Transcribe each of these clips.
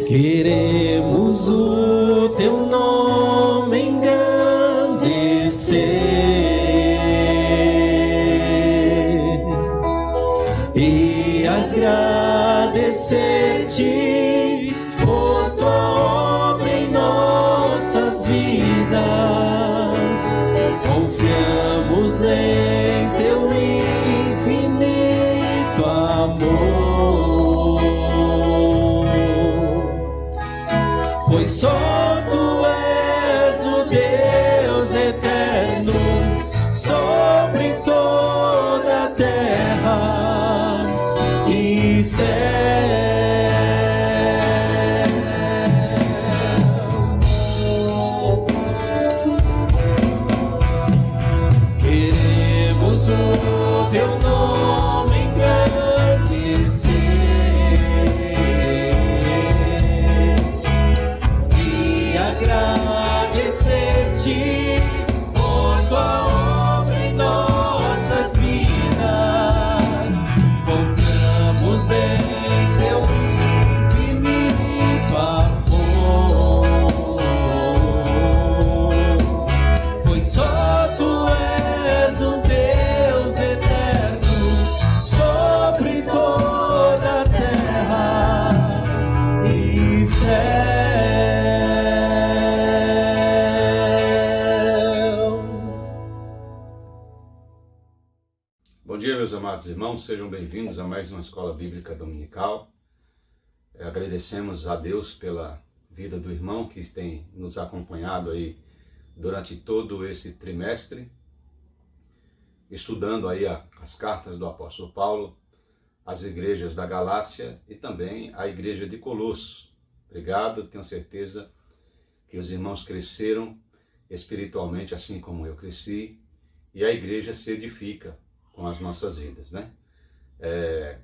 Queremos o teu nome engrandecer e agradecer-te por tua obra em nossas vidas. Confiamos em teu infinito amor, pois só tu és o Deus eterno sobre toda a terra e céu. Queremos o teu nome engrandecer e agradecer-te por tua obra em nossas vidas. Confiamos em teu infinito amor, pois só tu és o Deus eterno sobre toda a terra e céu. Bom dia, meus amados irmãos, sejam bem-vindos a mais uma Escola Bíblica Dominical. Agradecemos a Deus pela vida do irmão que tem nos acompanhado aí durante todo esse trimestre, estudando aí as cartas do apóstolo Paulo às igrejas da Galácia e também à igreja de Colossos. Obrigado, tenho certeza que os irmãos cresceram espiritualmente assim como eu cresci e a igreja se edifica com as nossas vidas, né?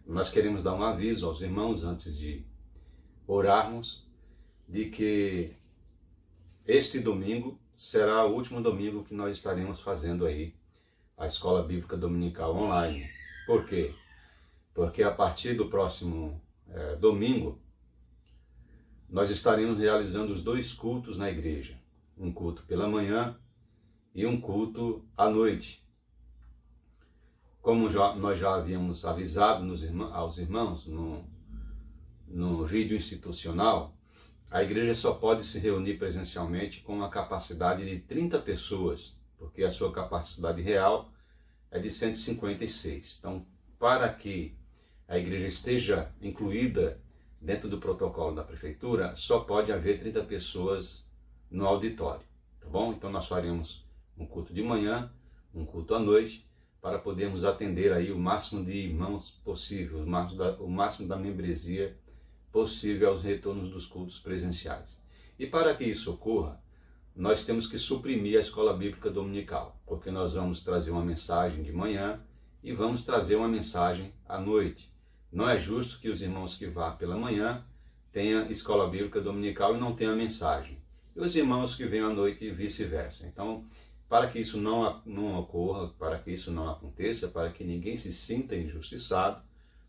Nós queremos dar um aviso aos irmãos antes de orarmos de que este domingo será o último domingo que nós estaremos fazendo aí a Escola Bíblica Dominical online. Por quê? Porque a partir do próximo domingo nós estaremos realizando os 2 cultos na igreja, um culto pela manhã e um culto à noite. Como nós já havíamos avisado aos irmãos no vídeo institucional, a igreja só pode se reunir presencialmente com uma capacidade de 30 pessoas, porque a sua capacidade real é de 156. Então, para que a igreja esteja incluída dentro do protocolo da prefeitura, só pode haver 30 pessoas no auditório, tá bom? Então nós faremos um culto de manhã, um culto à noite, para podermos atender aí o máximo de irmãos possível, o máximo da membresia possível aos retornos dos cultos presenciais. E para que isso ocorra, nós temos que suprimir a Escola Bíblica Dominical, porque nós vamos trazer uma mensagem de manhã e vamos trazer uma mensagem à noite. Não é justo que os irmãos que vão pela manhã tenham Escola Bíblica Dominical e não tenham mensagem, e os irmãos que venham à noite e vice-versa. Então, para que isso não ocorra, para que isso não aconteça, para que ninguém se sinta injustiçado,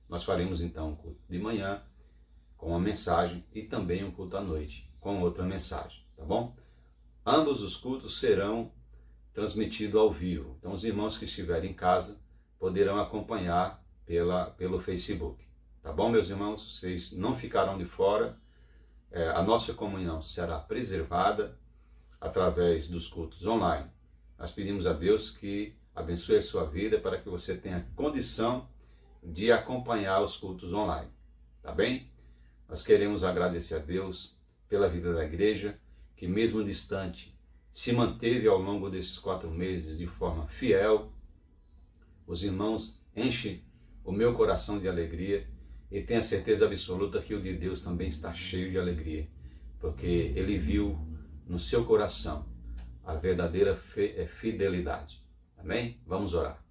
nós faremos então um culto de manhã com uma mensagem e também um culto à noite com outra mensagem, tá bom? Ambos os cultos serão transmitidos ao vivo, então os irmãos que estiverem em casa poderão acompanhar pelo Facebook, tá bom, meus irmãos? Vocês não ficarão de fora, a nossa comunhão será preservada através dos cultos online. Nós pedimos a Deus que abençoe a sua vida para que você tenha condição de acompanhar os cultos online, tá bem? Nós queremos agradecer a Deus pela vida da igreja, que mesmo distante, se manteve ao longo desses 4 meses de forma fiel. Os irmãos enchem o meu coração de alegria e tenho a certeza absoluta que o de Deus também está cheio de alegria, porque Ele viu no seu coração a verdadeira fidelidade. Amém? Vamos orar.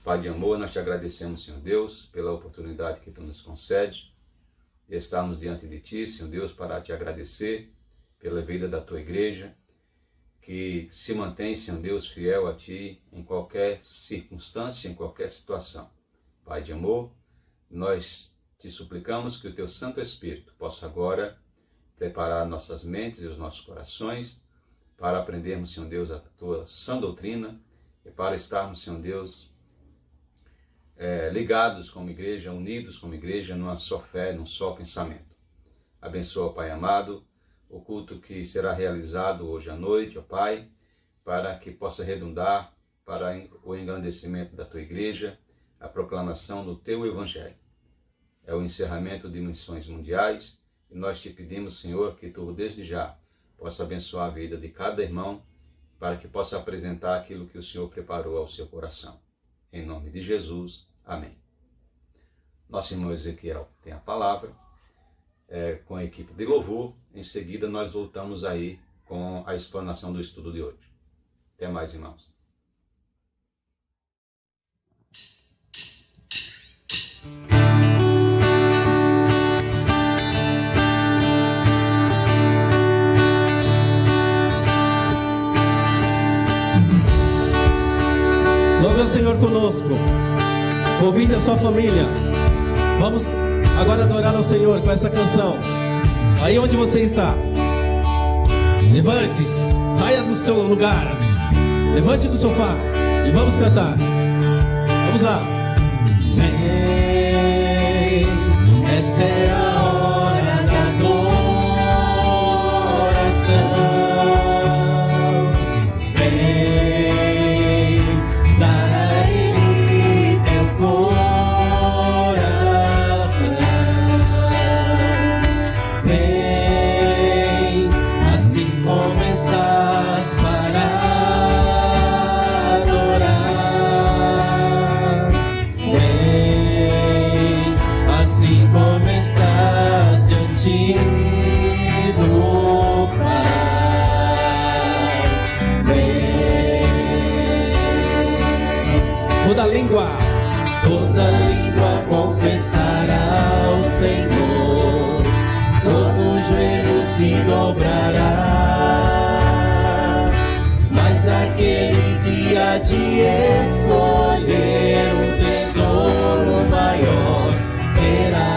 Pai de amor, nós te agradecemos, Senhor Deus, pela oportunidade que Tu nos concede de estarmos diante de Ti, Senhor Deus, para te agradecer pela vida da Tua igreja, que se mantém, Senhor Deus, fiel a Ti em qualquer circunstância, em qualquer situação. Pai de amor, nós te suplicamos que o Teu Santo Espírito possa agora preparar nossas mentes e os nossos corações para aprendermos, Senhor Deus, a Tua sã doutrina e para estarmos, Senhor Deus, ligados como igreja, unidos como igreja, numa só fé, num só pensamento. Abençoa, Pai amado, o culto que será realizado hoje à noite, ó Pai, para que possa redundar para o engrandecimento da Tua igreja, a proclamação do Teu Evangelho. É o encerramento de missões mundiais e nós te pedimos, Senhor, que Tu, desde já, possa abençoar a vida de cada irmão para que possa apresentar aquilo que o Senhor preparou ao seu coração. Em nome de Jesus, amém. Nosso irmão Ezequiel tem a palavra, com a equipe de louvor. Em seguida, nós voltamos aí com a explanação do estudo de hoje. Até mais, irmãos. Louve ao Senhor conosco. Convide a sua família. Vamos agora adorar ao Senhor com essa canção. Aí onde você está, levante-se, saia do seu lugar, levante do sofá e vamos cantar. Vamos lá. Vem, esta é a hora da adoração. Vem, dar a Ele teu coração. Vem, assim como estás para adorar. Vem, assim como estás diante do Pai. Vem. Toda língua confessará ao Senhor, todo joelho se dobrará, mas aquele que há de escolher um tesouro maior terá.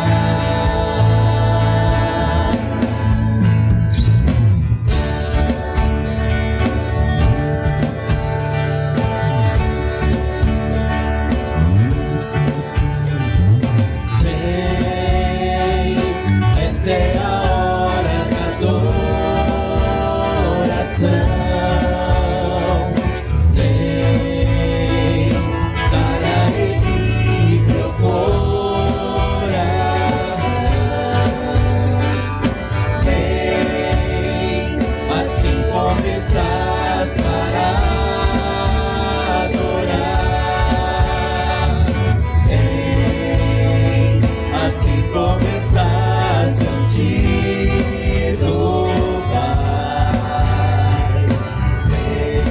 Vem, esta é a hora da adoração. Vem, dar a Ele teu coração. Vem, assim como estás para adorar. Vem, assim como estás diante do Pai. Vem.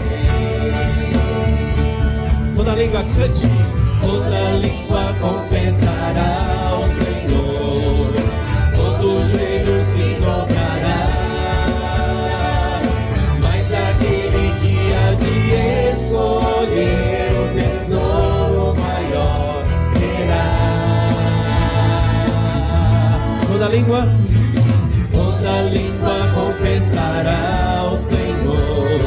Toda língua cante, toda língua confessará ao Senhor, todo joelho se dobrará, mas aquele que há de escolher o tesouro maior terá. Toda língua confessará ao Senhor,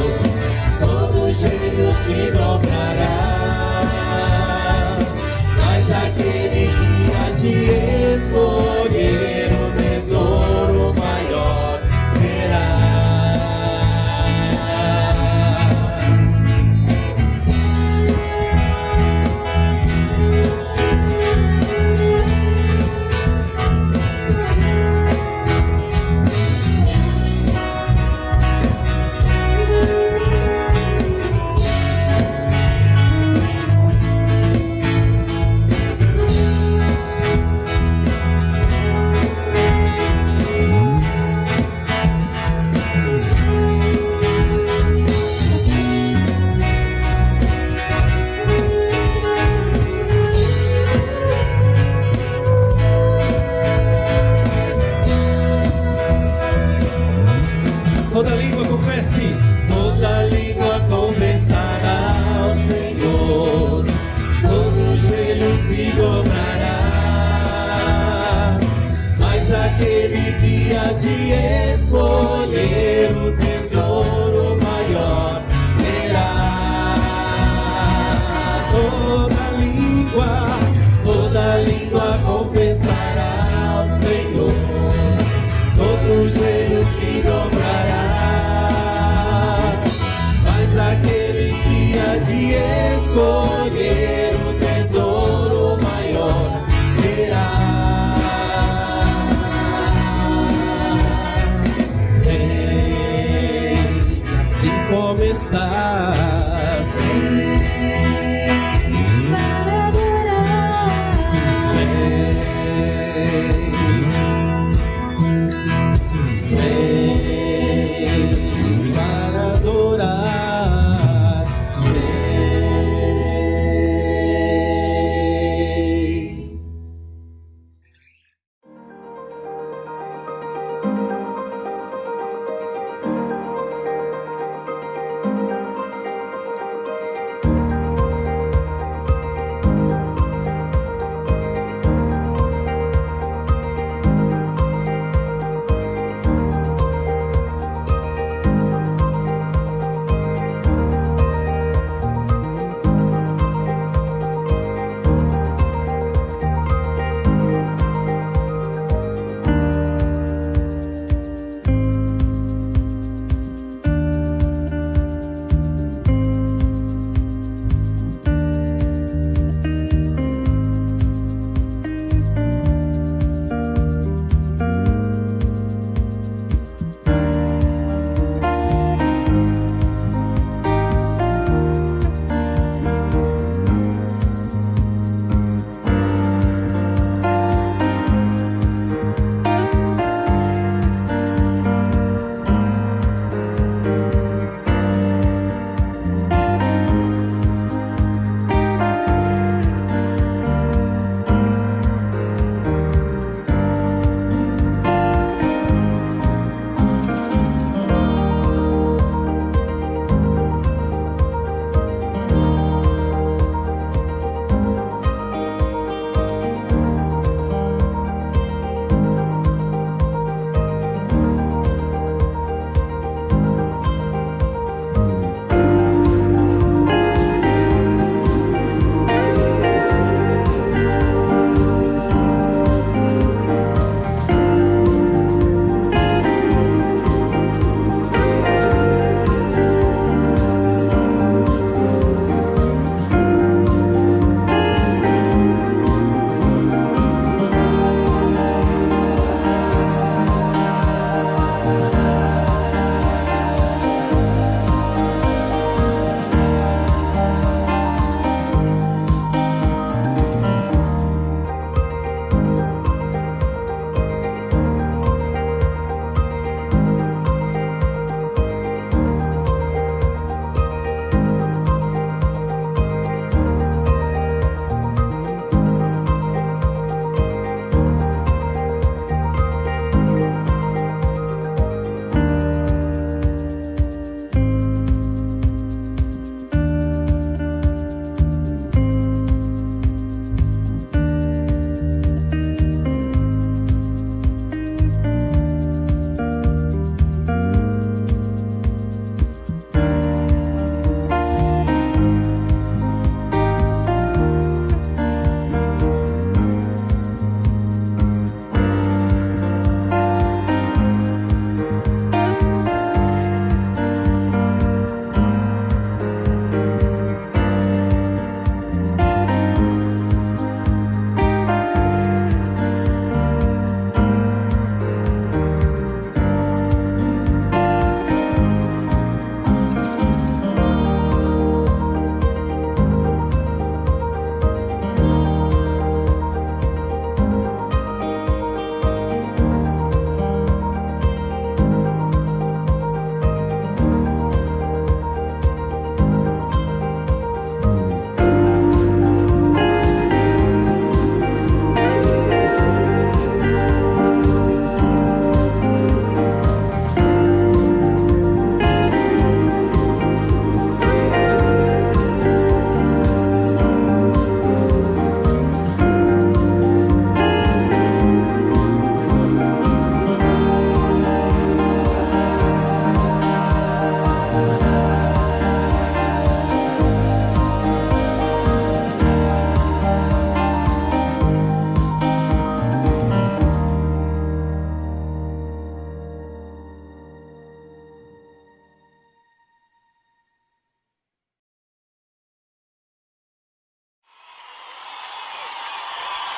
todo joelho se dobrará, mas aquele língua confessará ao Senhor, todo joelho se dobrará. Mas aquele que há de escolher o tesouro maior terá. Vem, assim como estás, para adorar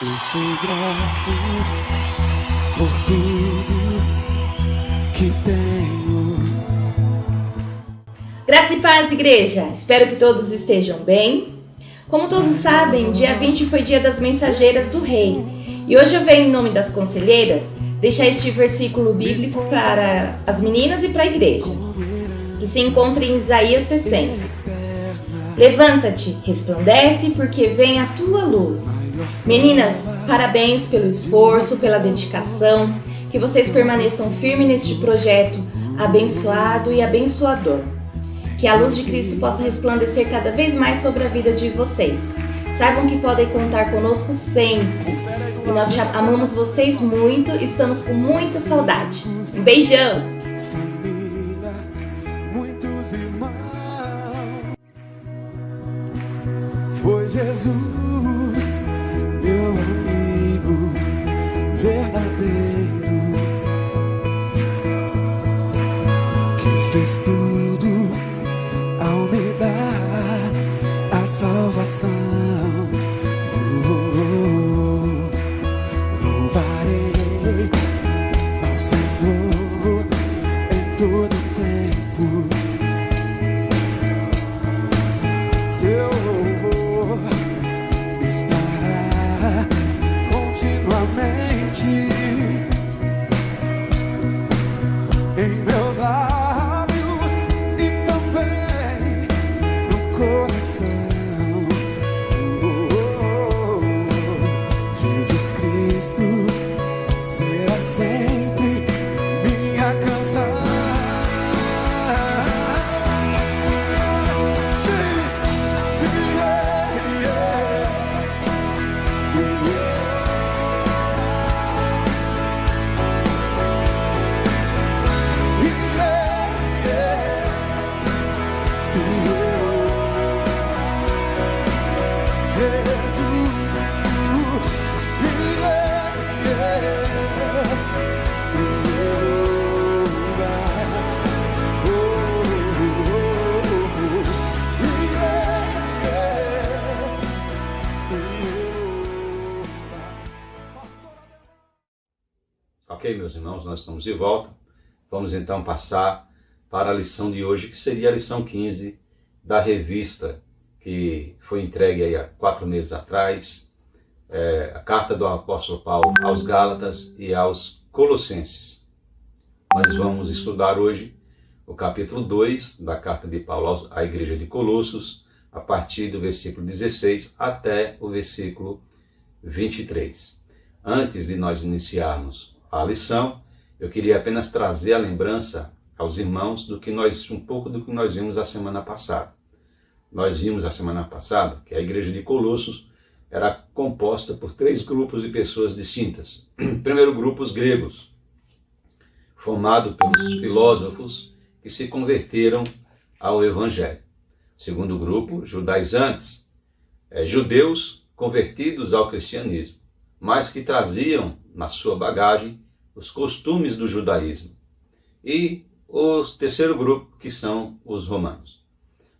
Eu sou grato por tudo que tenho. Graça e paz, igreja! Espero que todos estejam bem. Como todos sabem, dia 20 foi dia das mensageiras do rei. E hoje eu venho em nome das conselheiras deixar este versículo bíblico para as meninas e para a igreja, que se encontra em Isaías 60. Levanta-te, resplandece, porque vem a tua luz. Meninas, parabéns pelo esforço, pela dedicação, que vocês permaneçam firmes neste projeto abençoado e abençoador. Que a luz de Cristo possa resplandecer cada vez mais sobre a vida de vocês. Saibam que podem contar conosco sempre. E nós amamos vocês muito e estamos com muita saudade. Um beijão! Família, muitos irmãos. Foi Jesus, meu amigo verdadeiro, que fez tudo ao me dar a salvação. Louvarei ao Senhor em todo tempo. Seu louvor estará continuamente em meus lábios e também no coração. Jesus Cristo será sempre minha canção. Ok, meus irmãos, nós estamos de volta. Vamos então passar para a lição de hoje, que seria a lição 15 da revista que foi entregue aí há 4 meses atrás, a carta do apóstolo Paulo aos Gálatas e aos Colossenses. Nós vamos estudar hoje o capítulo 2 da carta de Paulo à igreja de Colossos, a partir do versículo 16 até o versículo 23. Antes de nós iniciarmos a lição, eu queria apenas trazer a lembrança aos irmãos um pouco do que nós vimos a semana passada. Nós vimos a semana passada que a igreja de Colossos era composta por 3 grupos de pessoas distintas. Primeiro grupo, os gregos, formado pelos filósofos que se converteram ao evangelho. Segundo grupo, judaizantes, judeus convertidos ao cristianismo, mas que traziam na sua bagagem os costumes do judaísmo. E o terceiro grupo, que são os romanos.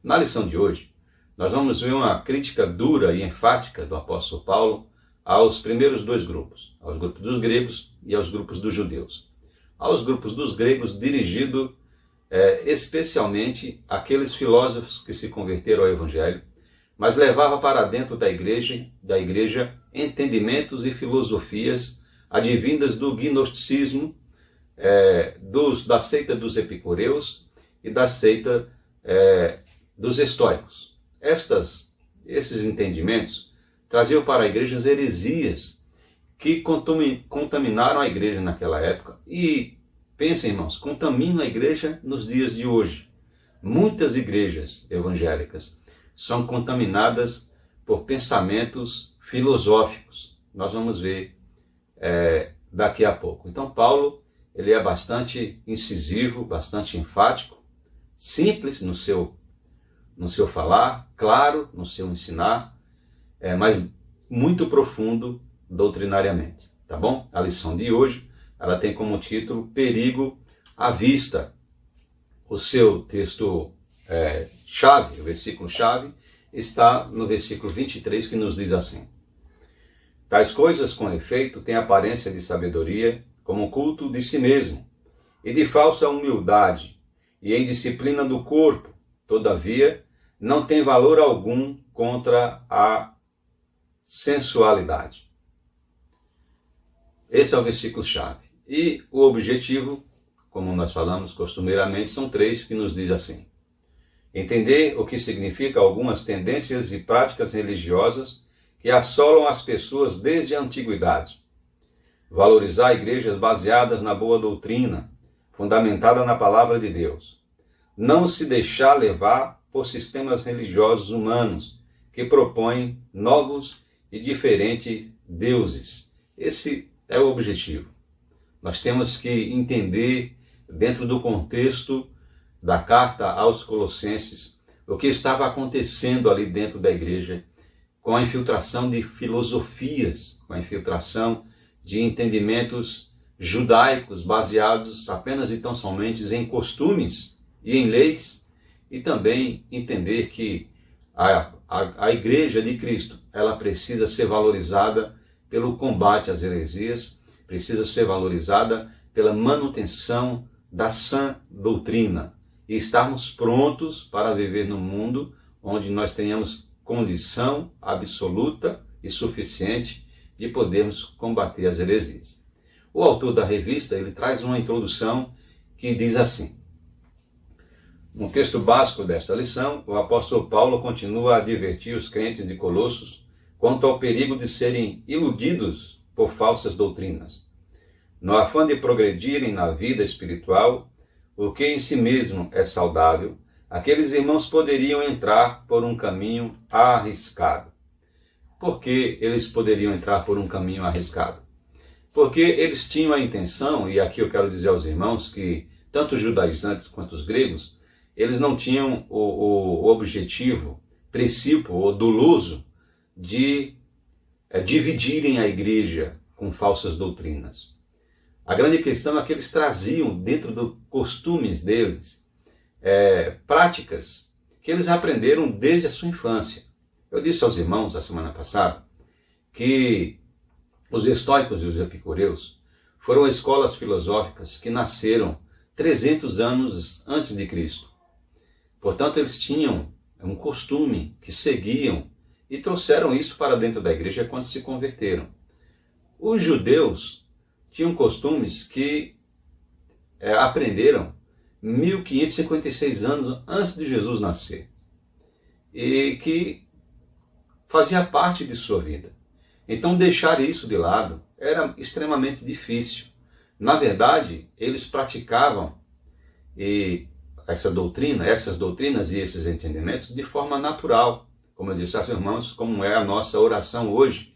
Na lição de hoje, nós vamos ver uma crítica dura e enfática do apóstolo Paulo aos primeiros 2 grupos, aos grupos dos gregos e aos grupos dos judeus. Aos grupos dos gregos, dirigido especialmente àqueles filósofos que se converteram ao evangelho, mas levava para dentro da igreja entendimentos e filosofias advindas do gnosticismo, da seita dos epicureus e da seita dos estoicos. Esses entendimentos traziam para a igreja as heresias que contaminaram a igreja naquela época e, pensem, irmãos, contaminam a igreja nos dias de hoje. Muitas igrejas evangélicas são contaminadas por pensamentos filosóficos. Nós vamos ver daqui a pouco. Então, Paulo, ele é bastante incisivo, bastante enfático, simples no seu falar, claro no seu ensinar, mas muito profundo doutrinariamente, tá bom? A lição de hoje, ela tem como título Perigo à Vista. O seu texto chave, o versículo chave, está no versículo 23, que nos diz assim: Tais coisas, com efeito, têm aparência de sabedoria, como culto de si mesmo, e de falsa humildade, e em disciplina do corpo. Todavia, não tem valor algum contra a sensualidade. Esse é o versículo-chave. E o objetivo, como nós falamos costumeiramente, são 3 que nos diz assim: entender o que significa algumas tendências e práticas religiosas que assolam as pessoas desde a antiguidade. Valorizar igrejas baseadas na boa doutrina, fundamentada na palavra de Deus. Não se deixar levar por sistemas religiosos humanos que propõem novos e diferentes deuses. Esse é o objetivo. Nós temos que entender, dentro do contexto da carta aos Colossenses, o que estava acontecendo ali dentro da igreja, com a infiltração de filosofias, com a infiltração de entendimentos judaicos baseados apenas e tão somente em costumes e em leis, e também entender que a igreja de Cristo, ela precisa ser valorizada pelo combate às heresias, precisa ser valorizada pela manutenção da sã doutrina e estarmos prontos para viver num mundo onde nós tenhamos condição absoluta e suficiente de podermos combater as heresias. O autor da revista, ele traz uma introdução que diz assim: no texto básico desta lição, o apóstolo Paulo continua a advertir os crentes de Colossos quanto ao perigo de serem iludidos por falsas doutrinas. No afã de progredirem na vida espiritual, o que em si mesmo é saudável, aqueles irmãos poderiam entrar por um caminho arriscado. Por que eles poderiam entrar por um caminho arriscado? Porque eles tinham a intenção, e aqui eu quero dizer aos irmãos que tanto os judaizantes quanto os gregos, eles não tinham o objetivo, princípio ou doloso de dividirem a igreja com falsas doutrinas. A grande questão é que eles traziam dentro dos costumes deles práticas que eles aprenderam desde a sua infância. Eu disse aos irmãos, a semana passada, que os estoicos e os epicureus foram escolas filosóficas que nasceram 300 anos antes de Cristo. Portanto, eles tinham um costume que seguiam e trouxeram isso para dentro da igreja quando se converteram. Os judeus tinham costumes que aprenderam 1556 anos antes de Jesus nascer e que fazia parte de sua vida. Então, deixar isso de lado era extremamente difícil. Na verdade, eles praticavam essas doutrinas e esses entendimentos de forma natural. Como eu disse aos irmãos, como é a nossa oração hoje.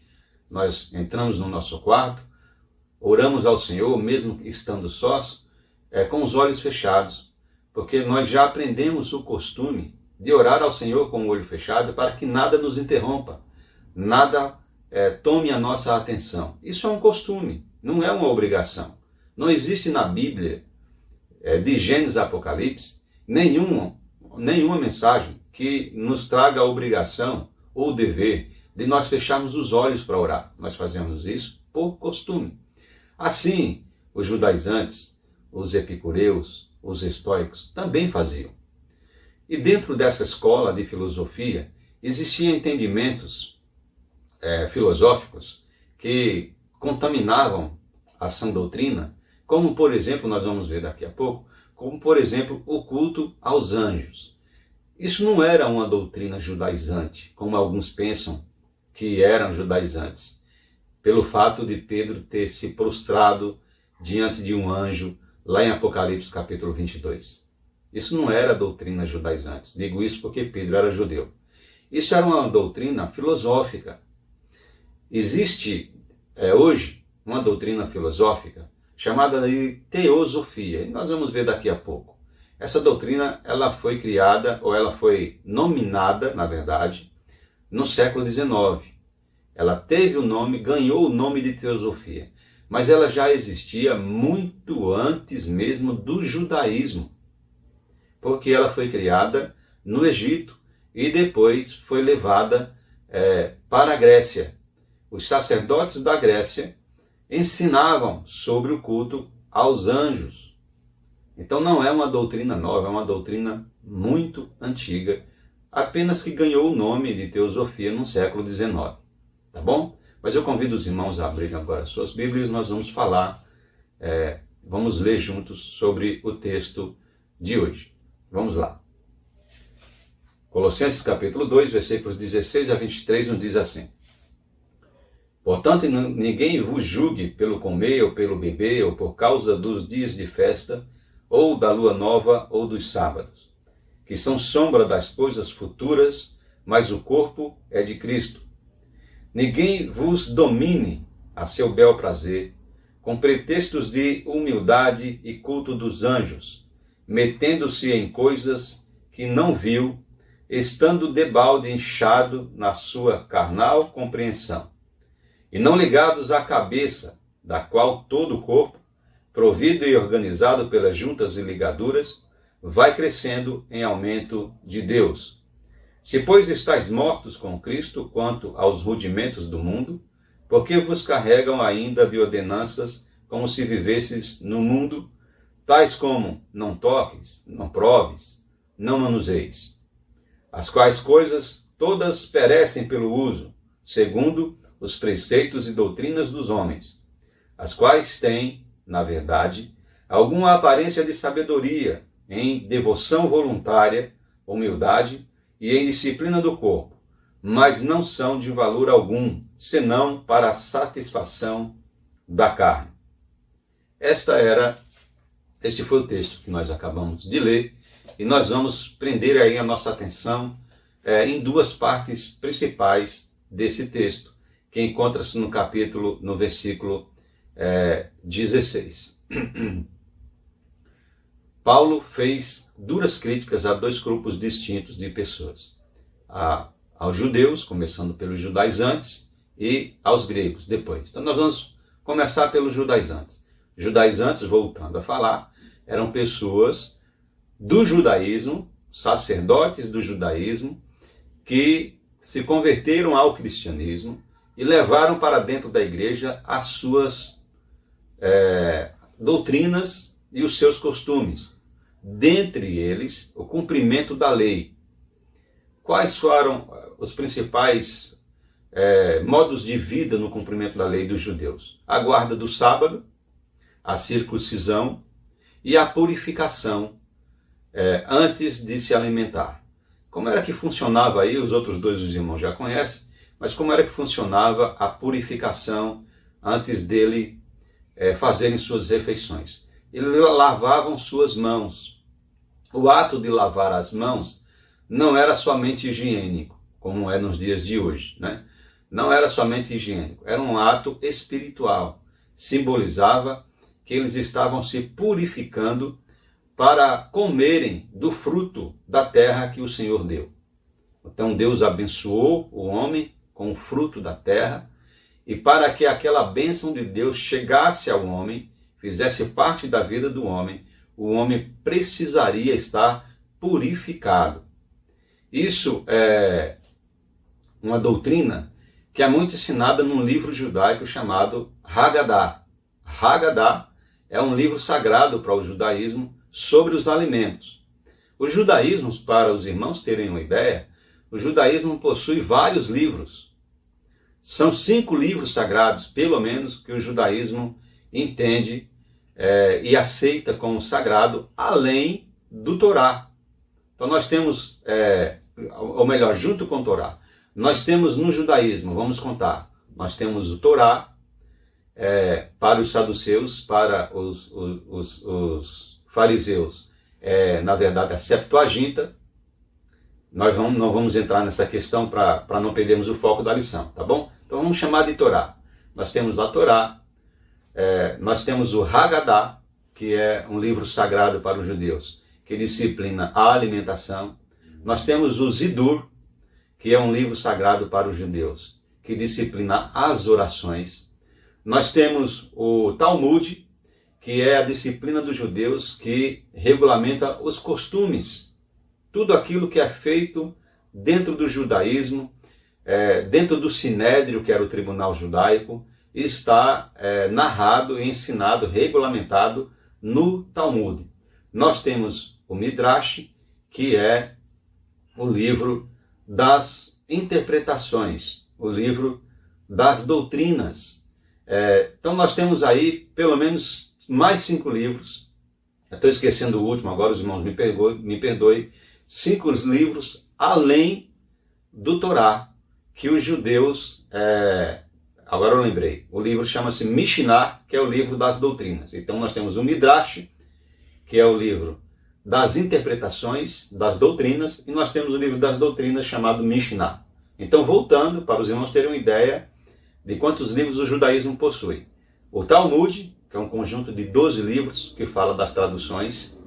Nós entramos no nosso quarto, oramos ao Senhor, mesmo estando sós, com os olhos fechados, porque nós já aprendemos o costume de orar ao Senhor com o olho fechado para que nada nos interrompa, nada tome a nossa atenção. Isso é um costume, não é uma obrigação. Não existe na Bíblia, de Gênesis a Apocalipse, nenhuma mensagem que nos traga a obrigação ou o dever de nós fecharmos os olhos para orar. Nós fazemos isso por costume. Assim, os judaizantes, os epicureus, os estoicos também faziam. E dentro dessa escola de filosofia, existiam entendimentos filosóficos que contaminavam a sã doutrina, como, por exemplo, nós vamos ver daqui a pouco, como, por exemplo, o culto aos anjos. Isso não era uma doutrina judaizante, como alguns pensam que eram judaizantes, pelo fato de Pedro ter se prostrado diante de um anjo, lá em Apocalipse capítulo 22. Isso não era doutrina judaizante. Digo isso porque Pedro era judeu. Isso era uma doutrina filosófica. Existe hoje uma doutrina filosófica chamada de teosofia, e nós vamos ver daqui a pouco. Essa doutrina ela foi criada, ou ela foi nominada, na verdade, no século XIX. Ela teve o nome, ganhou o nome de teosofia, mas ela já existia muito antes mesmo do judaísmo, porque ela foi criada no Egito e depois foi levada para a Grécia, os sacerdotes da Grécia ensinavam sobre o culto aos anjos. Então não é uma doutrina nova, é uma doutrina muito antiga, apenas que ganhou o nome de teosofia no século XIX. Tá bom? Mas eu convido os irmãos a abrirem agora suas Bíblias e nós vamos falar, vamos ler juntos sobre o texto de hoje. Vamos lá. Colossenses capítulo 2, versículos 16 a 23 nos diz assim: Portanto, ninguém vos julgue pelo comer ou pelo beber, ou por causa dos dias de festa, ou da lua nova, ou dos sábados, que são sombra das coisas futuras, mas o corpo é de Cristo. Ninguém vos domine a seu bel prazer, com pretextos de humildade e culto dos anjos, metendo-se em coisas que não viu, estando debalde inchado na sua carnal compreensão, e não ligados à cabeça, da qual todo o corpo, provido e organizado pelas juntas e ligaduras, vai crescendo em aumento de Deus. Se, pois, estáis mortos com Cristo quanto aos rudimentos do mundo, porque vos carregam ainda de ordenanças como se vivesses no mundo, tais como não toques, não proves, não manuseis, as quais coisas todas perecem pelo uso, segundo os preceitos e doutrinas dos homens, as quais têm, na verdade, alguma aparência de sabedoria, em devoção voluntária, humildade e em disciplina do corpo, mas não são de valor algum, senão para a satisfação da carne. Esse foi o texto que nós acabamos de ler, e nós vamos prender aí a nossa atenção em duas partes principais desse texto, que encontra-se no versículo 16. Paulo fez duras críticas a dois grupos distintos de pessoas, aos judeus, começando pelos judaizantes, e aos gregos depois. Então nós vamos começar pelos judaizantes. Judaizantes, voltando a falar, eram pessoas do judaísmo, sacerdotes do judaísmo, que se converteram ao cristianismo e levaram para dentro da igreja as suas doutrinas e os seus costumes. Dentre eles, o cumprimento da lei. Quais foram os principais modos de vida no cumprimento da lei dos judeus? A guarda do sábado, a circuncisão e a purificação antes de se alimentar. Como era que funcionava aí? Os outros dois os irmãos já conhecem, mas como era que funcionava a purificação antes dele fazerem suas refeições? Eles lavavam suas mãos. O ato de lavar as mãos não era somente higiênico, como é nos dias de hoje, né? Não era somente higiênico, era um ato espiritual. Simbolizava que eles estavam se purificando para comerem do fruto da terra que o Senhor deu. Então Deus abençoou o homem com o fruto da terra, e para que aquela bênção de Deus chegasse ao homem, fizesse parte da vida do homem, o homem precisaria estar purificado. Isso é uma doutrina que é muito ensinada num livro judaico chamado Haggadah. Haggadah é um livro sagrado para o judaísmo sobre os alimentos. O judaísmo, para os irmãos terem uma ideia, o judaísmo possui vários livros. São 5 livros sagrados, pelo menos, que o judaísmo entende e aceita como sagrado, além do Torá. Então nós temos, ou melhor, junto com o Torá, nós temos no judaísmo, vamos contar, nós temos o Torá para os saduceus, para os fariseus, na verdade a Septuaginta. Nós não vamos entrar nessa questão para não perdermos o foco da lição, tá bom? Então vamos chamar de Torá. Nós temos a Torá, nós temos o Haggadah, que é um livro sagrado para os judeus, que disciplina a alimentação. Nós temos o Zidur, que é um livro sagrado para os judeus, que disciplina as orações. Nós temos o Talmud, que é a disciplina dos judeus que regulamenta os costumes. Tudo aquilo que é feito dentro do judaísmo dentro do Sinédrio, que era o tribunal judaico, está narrado, ensinado, regulamentado no Talmud. Nós temos o Midrash, que é o livro das interpretações, o livro das doutrinas. Então nós temos aí pelo menos mais 5 livros. Estou esquecendo o último, agora os irmãos me perdoem. 5 livros além do Torá, que os judeus... agora eu lembrei. O livro chama-se Mishnah, que é o livro das doutrinas. Então nós temos o Midrash, que é o livro das interpretações, das doutrinas, e nós temos o livro das doutrinas chamado Mishnah. Então, voltando, para os irmãos terem uma ideia de quantos livros o judaísmo possui. O Talmud, que é um conjunto de 12 livros que fala das tradições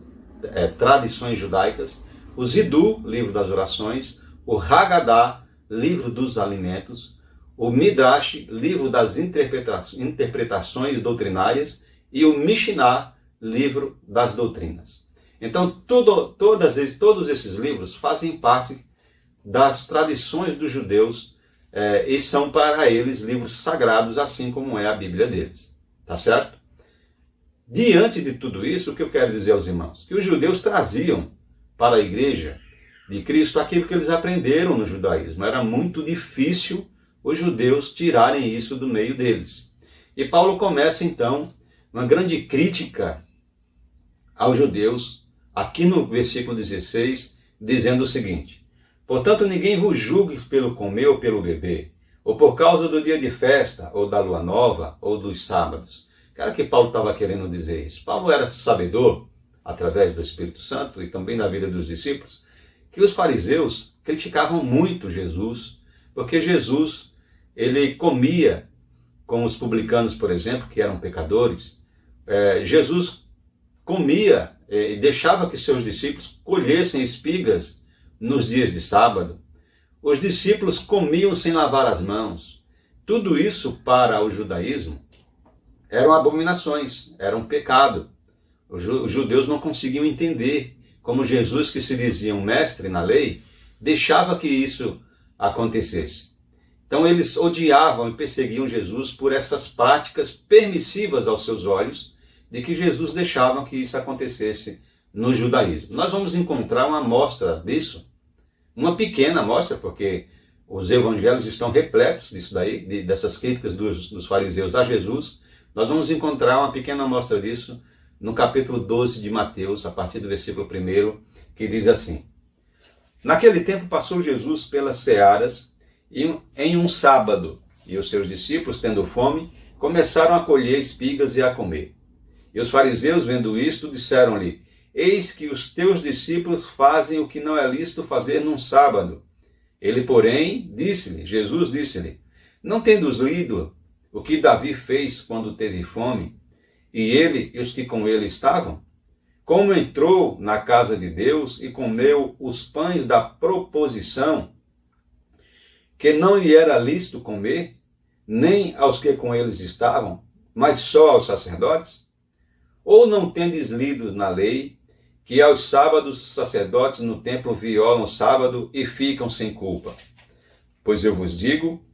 judaicas. O Zidu, livro das orações. O Haggadah, livro dos alimentos. O Midrash, livro das interpretações doutrinárias. E o Mishnah, livro das doutrinas. Então, todos esses livros fazem parte das tradições dos judeus e são para eles livros sagrados, assim como é a Bíblia deles. Tá certo? Diante de tudo isso, o que eu quero dizer aos irmãos? Que os judeus traziam para a igreja de Cristo aquilo que eles aprenderam no judaísmo. Era muito difícil os judeus tirarem isso do meio deles. E Paulo começa, então, uma grande crítica aos judeus, aqui no versículo 16, dizendo o seguinte: portanto, ninguém vos julgue pelo comer ou pelo beber, ou por causa do dia de festa, ou da lua nova, ou dos sábados. Cara, que Paulo estava querendo dizer isso? Paulo era sabedor, através do Espírito Santo e também da vida dos discípulos, que os fariseus criticavam muito Jesus, porque Jesus, ele comia com os publicanos, por exemplo, que eram pecadores. Jesus comia e deixava que seus discípulos colhessem espigas nos dias de sábado. Os discípulos comiam sem lavar as mãos. Tudo isso para o judaísmo eram abominações, era um pecado. Os judeus não conseguiam entender como Jesus, que se dizia um mestre na lei, deixava que isso acontecesse. Então eles odiavam e perseguiam Jesus por essas práticas permissivas aos seus olhos, de que Jesus deixava que isso acontecesse no judaísmo. Nós vamos encontrar uma amostra disso, uma pequena amostra, porque os evangelhos estão repletos disso daí, dessas críticas dos fariseus a Jesus. Nós vamos encontrar uma pequena amostra disso no capítulo 12 de Mateus, a partir do versículo 1, que diz assim: naquele tempo passou Jesus pelas searas em um sábado, e os seus discípulos, tendo fome, começaram a colher espigas e a comer. E os fariseus, vendo isto, disseram-lhe: eis que os teus discípulos fazem o que não é lícito fazer num sábado. Ele, porém, Jesus disse-lhe: não tendes lido o que Davi fez quando teve fome, e ele e os que com ele estavam? Como entrou na casa de Deus e comeu os pães da proposição, que não lhe era lícito comer, nem aos que com eles estavam, mas só aos sacerdotes? Ou não tendes lido na lei que aos sábados os sacerdotes no templo violam o sábado e ficam sem culpa? Pois eu vos digo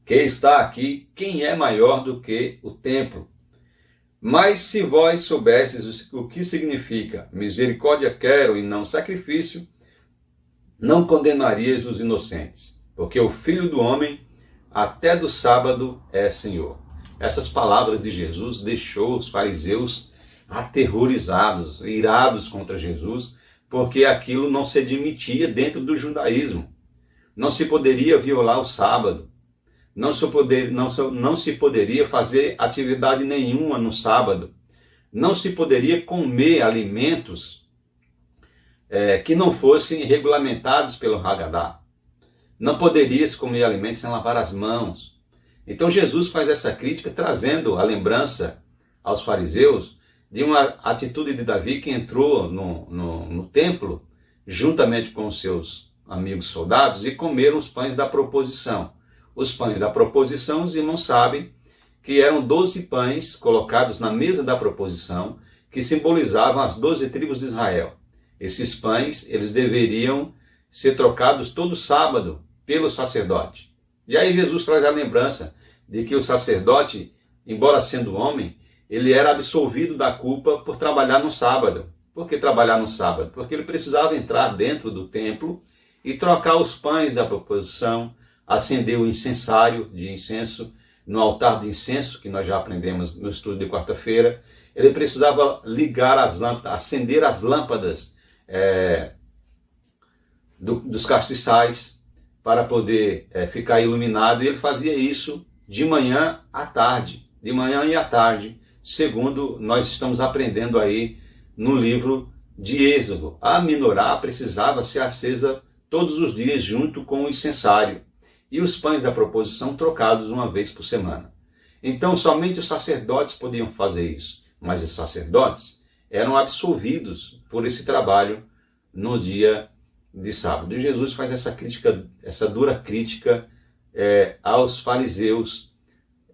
que está aqui quem é maior do que o templo. Mas se vós soubesseis o que significa misericórdia quero e não sacrifício, não condenarias os inocentes, porque o Filho do Homem até do sábado é Senhor. Essas palavras de Jesus deixou os fariseus aterrorizados, irados contra Jesus, porque aquilo não se admitia dentro do judaísmo. Não se poderia violar o sábado. Não se poderia fazer atividade nenhuma no sábado. Não se poderia comer alimentos que não fossem regulamentados pelo Haggadah. Não poderia se comer alimentos sem lavar as mãos. Então Jesus faz essa crítica, trazendo a lembrança aos fariseus de uma atitude de Davi, que entrou no templo juntamente com os seus amigos soldados e comeram os pães da proposição. Os pães da proposição, os irmãos sabem que eram 12 pães colocados na mesa da proposição, que simbolizavam as 12 tribos de Israel. Esses pães, eles deveriam ser trocados todo sábado pelo sacerdote. E aí Jesus traz a lembrança de que o sacerdote, embora sendo homem, ele era absolvido da culpa por trabalhar no sábado. Por que trabalhar no sábado? Porque ele precisava entrar dentro do templo e trocar os pães da proposição, acender o incensário de incenso, no altar de incenso, que nós já aprendemos no estudo de quarta-feira. Ele precisava ligar as lâmpadas, acender as lâmpadas dos castiçais para poder ficar iluminado. E ele fazia isso de manhã à tarde, de manhã e à tarde, segundo nós estamos aprendendo aí no livro de Êxodo. A menorá precisava ser acesa todos os dias junto com o incensário e os pães da proposição trocados uma vez por semana. Então somente os sacerdotes podiam fazer isso, mas os sacerdotes eram absolvidos por esse trabalho no dia de sábado. E Jesus faz essa crítica, essa dura crítica aos fariseus,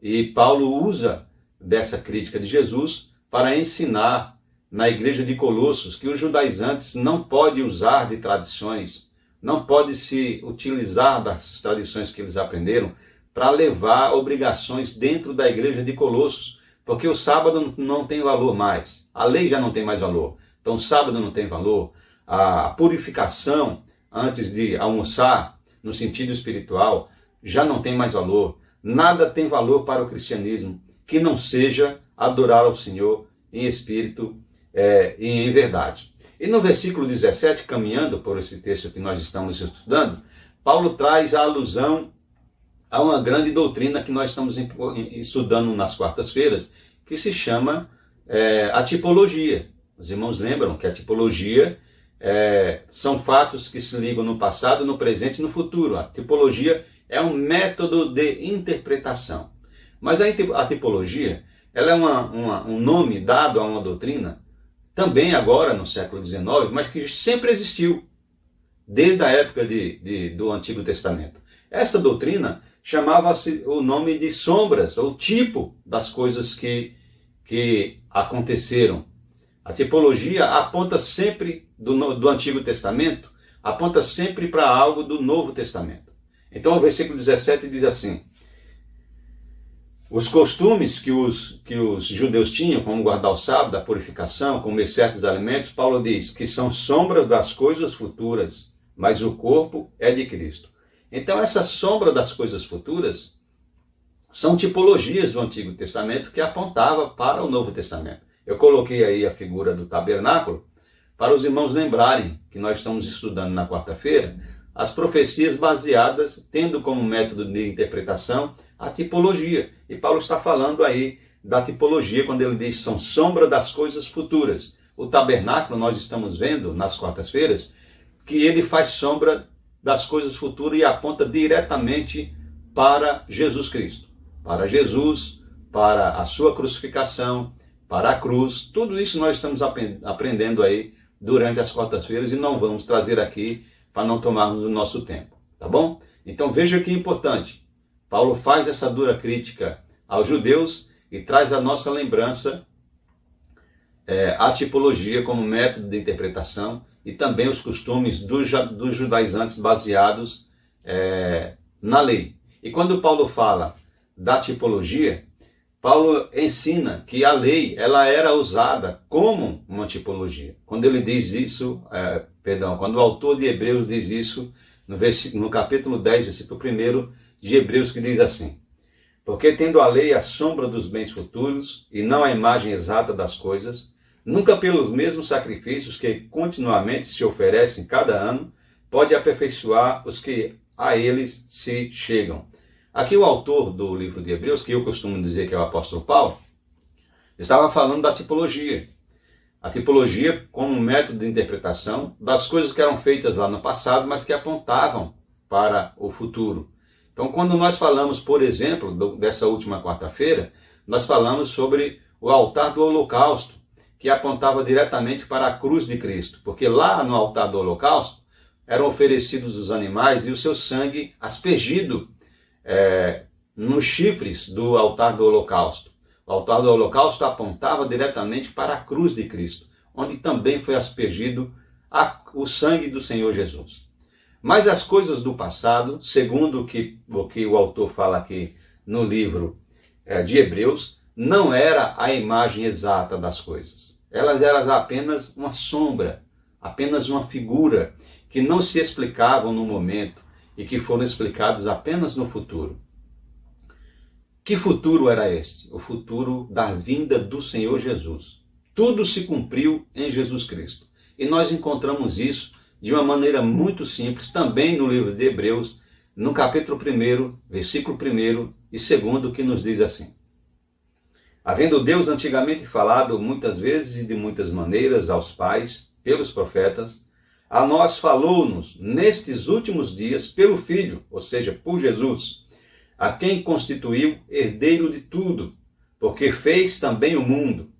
e Paulo usa dessa crítica de Jesus para ensinar na igreja de Colossos que os judaizantes não podem usar de tradições, não pode se utilizar das tradições que eles aprenderam para levar obrigações dentro da igreja de Colossos, porque o sábado não tem valor mais, a lei já não tem mais valor, então o sábado não tem valor, a purificação antes de almoçar, no sentido espiritual, já não tem mais valor, nada tem valor para o cristianismo que não seja adorar ao Senhor em espírito e em verdade. E no versículo 17, caminhando por esse texto que nós estamos estudando, Paulo traz a alusão a uma grande doutrina que nós estamos estudando nas quartas-feiras, que se chama a tipologia. Os irmãos lembram que a tipologia são fatos que se ligam no passado, no presente e no futuro. A tipologia é um método de interpretação. Mas a tipologia ela é um nome dado a uma doutrina, também agora no século XIX, mas que sempre existiu, desde a época do Antigo Testamento. Essa doutrina chamava-se o nome de sombras, ou tipo das coisas que aconteceram. A tipologia aponta sempre do Antigo Testamento, aponta sempre para algo do Novo Testamento. Então o versículo 17 diz assim: os costumes que os judeus tinham, como guardar o sábado, a purificação, comer certos alimentos, Paulo diz que são sombras das coisas futuras, mas o corpo é de Cristo. Então essa sombra das coisas futuras são tipologias do Antigo Testamento que apontava para o Novo Testamento. Eu coloquei aí a figura do tabernáculo para os irmãos lembrarem que nós estamos estudando na quarta-feira as profecias baseadas, tendo como método de interpretação a tipologia. E Paulo está falando aí da tipologia quando ele diz são sombra das coisas futuras. O tabernáculo, nós estamos vendo nas quartas-feiras, que ele faz sombra das coisas futuras e aponta diretamente para Jesus Cristo. Para Jesus, para a sua crucificação, para a cruz. Tudo isso nós estamos aprendendo aí durante as quartas-feiras e não vamos trazer aqui para não tomarmos o nosso tempo, tá bom? Então veja que importante. Paulo faz essa dura crítica aos judeus e traz a nossa lembrança a tipologia como método de interpretação e também os costumes dos judaizantes baseados na lei. E quando Paulo fala da tipologia, Paulo ensina que a lei ela era usada como uma tipologia. Quando ele diz isso, quando o autor de Hebreus diz isso, no capítulo 10, versículo 1 de Hebreus, que diz assim: porque tendo a lei a sombra dos bens futuros, e não a imagem exata das coisas, nunca pelos mesmos sacrifícios que continuamente se oferecem cada ano, pode aperfeiçoar os que a eles se chegam. Aqui o autor do livro de Hebreus, que eu costumo dizer que é o apóstolo Paulo, estava falando da tipologia. A tipologia como método de interpretação das coisas que eram feitas lá no passado, mas que apontavam para o futuro. Então, quando nós falamos, por exemplo, dessa última quarta-feira, nós falamos sobre o altar do holocausto, que apontava diretamente para a cruz de Cristo, porque lá no altar do holocausto eram oferecidos os animais e o seu sangue aspergido nos chifres do altar do holocausto. O altar do holocausto apontava diretamente para a cruz de Cristo, onde também foi aspergido o sangue do Senhor Jesus. Mas as coisas do passado, segundo o que o autor fala aqui no livro de Hebreus, não era a imagem exata das coisas. Elas eram apenas uma sombra, apenas uma figura, que não se explicavam no momento e que foram explicadas apenas no futuro. Que futuro era este? O futuro da vinda do Senhor Jesus. Tudo se cumpriu em Jesus Cristo. E nós encontramos isso de uma maneira muito simples também no livro de Hebreus, no capítulo 1, versículo 1 e 2, que nos diz assim: havendo Deus antigamente falado muitas vezes e de muitas maneiras aos pais, pelos profetas, a nós falou-nos nestes últimos dias pelo Filho, ou seja, por Jesus, a quem constituiu herdeiro de tudo, porque fez também o mundo,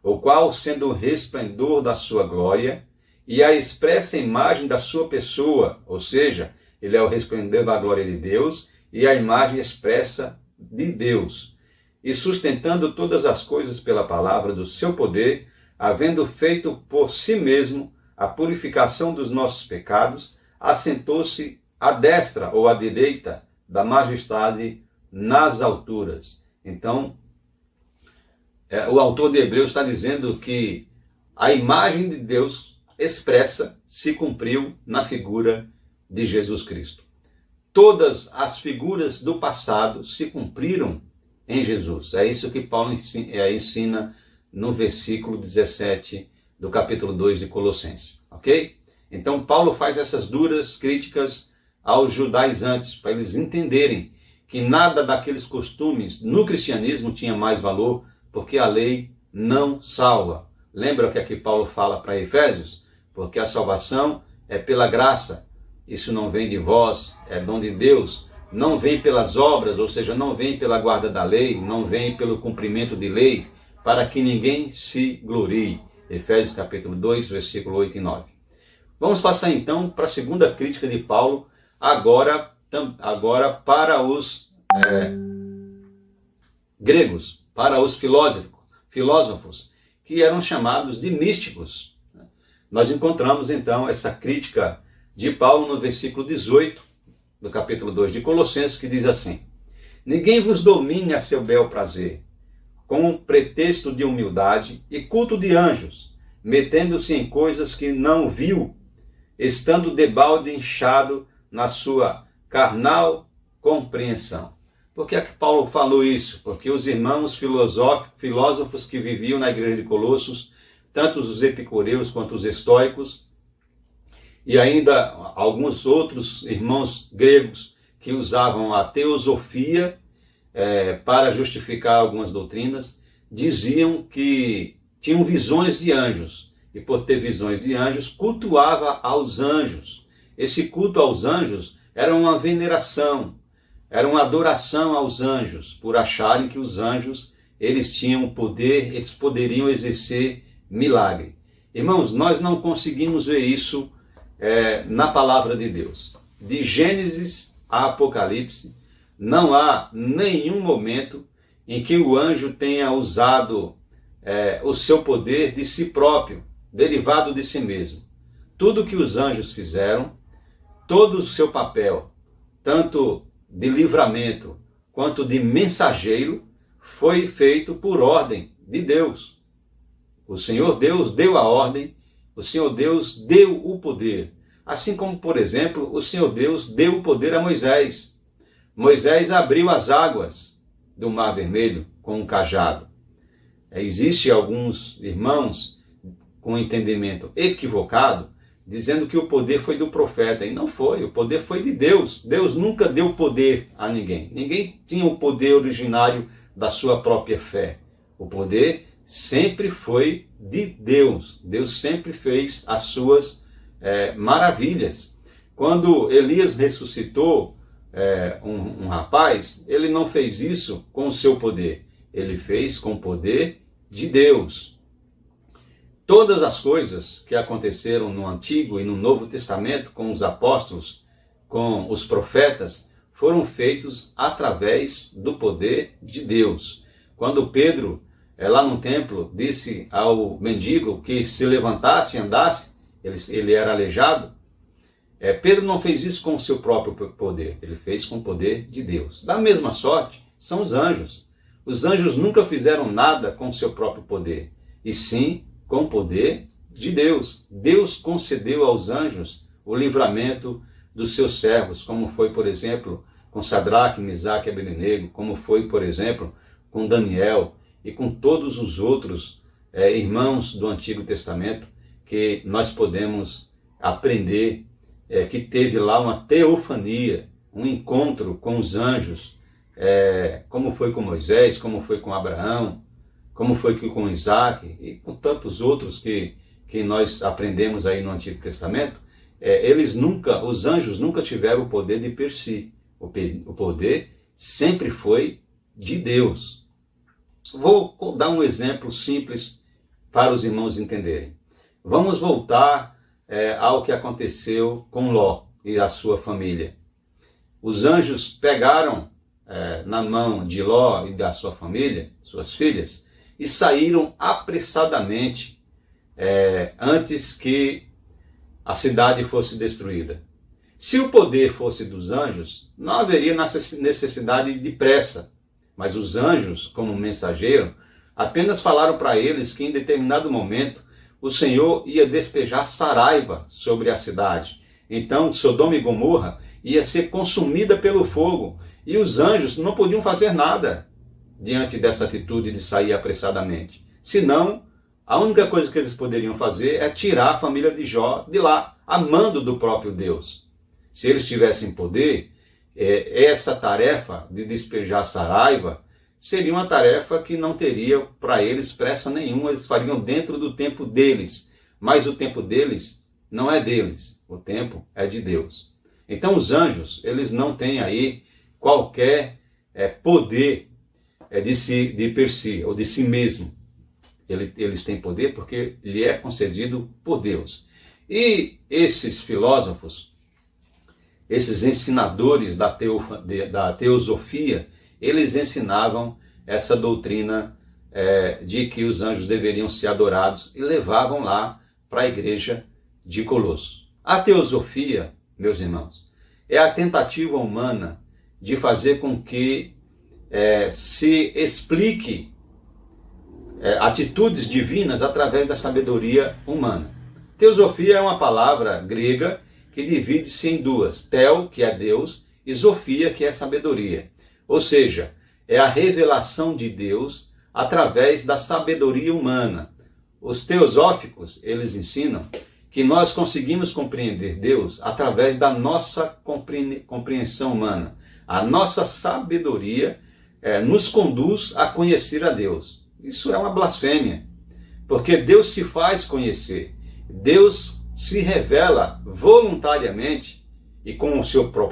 o qual, sendo o resplendor da sua glória e a expressa imagem da sua pessoa, ou seja, ele é o resplendor da glória de Deus e a imagem expressa de Deus, e sustentando todas as coisas pela palavra do seu poder, havendo feito por si mesmo a purificação dos nossos pecados, assentou-se à destra ou à direita da majestade nas alturas. Então, o autor de Hebreus está dizendo que a imagem de Deus expressa se cumpriu na figura de Jesus Cristo. Todas as figuras do passado se cumpriram em Jesus. É isso que Paulo ensina no versículo 17 do capítulo 2 de Colossenses. Ok? Então Paulo faz essas duras críticas aos judaizantes, para eles entenderem que nada daqueles costumes no cristianismo tinha mais valor, porque a lei não salva. Lembra o que aqui Paulo fala para Efésios? Porque a salvação é pela graça. Isso não vem de vós, é dom de Deus. Não vem pelas obras, ou seja, não vem pela guarda da lei, não vem pelo cumprimento de leis, para que ninguém se glorie. Efésios capítulo 2, versículo 8 e 9. Vamos passar então para a segunda crítica de Paulo, agora para os gregos, para os filósofos, que eram chamados de místicos. Nós encontramos então essa crítica de Paulo no versículo 18, do capítulo 2 de Colossenses, que diz assim: ninguém vos domine a seu bel prazer, com pretexto de humildade e culto de anjos, metendo-se em coisas que não viu, estando debalde inchado na sua carnal compreensão. Por que é que Paulo falou isso? Porque os irmãos filósofos que viviam na igreja de Colossos, tanto os epicureus quanto os estoicos, e ainda alguns outros irmãos gregos que usavam a teosofia para justificar algumas doutrinas, diziam que tinham visões de anjos, e por ter visões de anjos, cultuava aos anjos. Esse culto aos anjos era uma veneração, era uma adoração aos anjos, por acharem que os anjos eles tinham poder, eles poderiam exercer milagre. Irmãos, nós não conseguimos ver isso na palavra de Deus. De Gênesis a Apocalipse, não há nenhum momento em que o anjo tenha usado o seu poder de si próprio, derivado de si mesmo. Tudo que os anjos fizeram, todo o seu papel, tanto de livramento quanto de mensageiro, foi feito por ordem de Deus. O Senhor Deus deu a ordem, o Senhor Deus deu o poder. Assim como, por exemplo, o Senhor Deus deu o poder a Moisés. Moisés abriu as águas do Mar Vermelho com um cajado. Existem alguns irmãos com entendimento equivocado, dizendo que o poder foi do profeta. E não foi, o poder foi de Deus. Deus nunca deu poder a ninguém. Ninguém tinha o poder originário da sua própria fé. O poder sempre foi de Deus. Deus sempre fez as suas maravilhas. Quando Elias ressuscitou um rapaz, ele não fez isso com o seu poder. Ele fez com o poder de Deus. Todas as coisas que aconteceram no Antigo e no Novo Testamento com os apóstolos, com os profetas, foram feitos através do poder de Deus. Quando Pedro, lá no templo, disse ao mendigo que se levantasse e andasse, ele era aleijado, Pedro não fez isso com o seu próprio poder, ele fez com o poder de Deus. Da mesma sorte, são os anjos. Os anjos nunca fizeram nada com o seu próprio poder, e sim com o poder de Deus. Deus concedeu aos anjos o livramento dos seus servos, como foi, por exemplo, com Sadraque, Misaque e Abednego, como foi, por exemplo, com Daniel e com todos os outros irmãos do Antigo Testamento, que nós podemos aprender que teve lá uma teofania, um encontro com os anjos, como foi com Moisés, como foi com Abraão, como foi com Isaac e com tantos outros que nós aprendemos aí no Antigo Testamento. Os anjos nunca tiveram o poder de per si. O poder sempre foi de Deus. Vou dar um exemplo simples para os irmãos entenderem. Vamos voltar ao que aconteceu com Ló e a sua família. Os anjos pegaram na mão de Ló e da sua família, suas filhas, e saíram apressadamente antes que a cidade fosse destruída. Se o poder fosse dos anjos, não haveria necessidade de pressa. Mas os anjos, como mensageiro, apenas falaram para eles que em determinado momento o Senhor ia despejar saraiva sobre a cidade. Então Sodoma e Gomorra ia ser consumida pelo fogo. E os anjos não podiam fazer nada diante dessa atitude de sair apressadamente. Senão, a única coisa que eles poderiam fazer é tirar a família de Jó de lá, a mando do próprio Deus. Se eles tivessem poder, essa tarefa de despejar saraiva seria uma tarefa que não teria para eles pressa nenhuma, eles fariam dentro do tempo deles. Mas o tempo deles não é deles, o tempo é de Deus. Então os anjos, eles não têm aí qualquer poder de per si, ou de si mesmo. Eles têm poder porque lhe é concedido por Deus. E esses filósofos, esses ensinadores da teosofia, eles ensinavam essa doutrina de que os anjos deveriam ser adorados e levavam lá para a igreja de Colosso. A teosofia, meus irmãos, é a tentativa humana de fazer com que se explique atitudes divinas através da sabedoria humana. Teosofia é uma palavra grega que divide-se em duas: Theo, que é Deus, e Sofia, que é sabedoria. Ou seja, é a revelação de Deus através da sabedoria humana. Os teosóficos, eles ensinam que nós conseguimos compreender Deus através da nossa compreensão humana. A nossa sabedoria nos conduz a conhecer a Deus. Isso é uma blasfêmia, porque Deus se faz conhecer. Deus se revela voluntariamente e